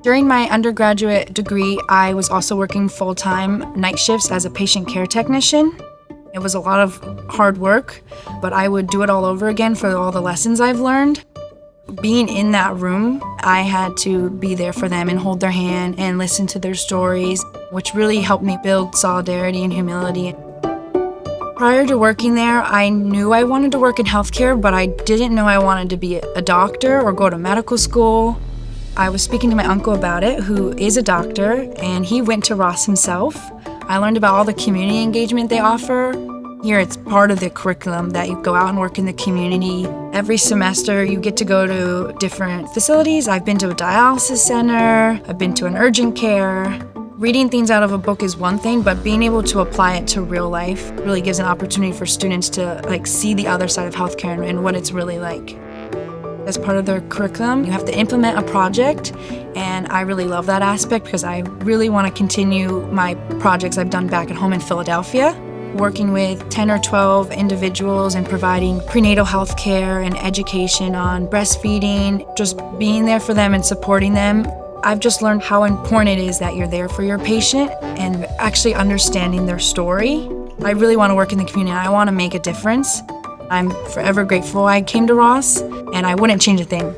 During my undergraduate degree, I was also working full-time night shifts as a patient care technician. It was a lot of hard work, but I would do it all over again for all the lessons I've learned. Being in that room, I had to be there for them and hold their hand and listen to their stories, which really helped me build solidarity and humility. Prior to working there, I knew I wanted to work in healthcare, but I didn't know I wanted to be a doctor or go to medical school. I was speaking to my uncle about it, who is a doctor, and he went to Ross himself. I learned about all the community engagement they offer. Here, it's part of the curriculum that you go out and work in the community. Every semester, you get to go to different facilities. I've been to a dialysis center. I've been to an urgent care. Reading things out of a book is one thing, but being able to apply it to real life really gives an opportunity for students to see the other side of healthcare and what it's really like. As part of their curriculum, you have to implement a project, and I really love that aspect because I really want to continue my projects I've done back at home in Philadelphia, working with 10 or 12 individuals and providing prenatal health care and education on breastfeeding, just being there for them and supporting them. I've just learned how important it is that you're there for your patient and actually understanding their story. I really want to work in the community. I want to make a difference. I'm forever grateful I came to Ross, and I wouldn't change a thing.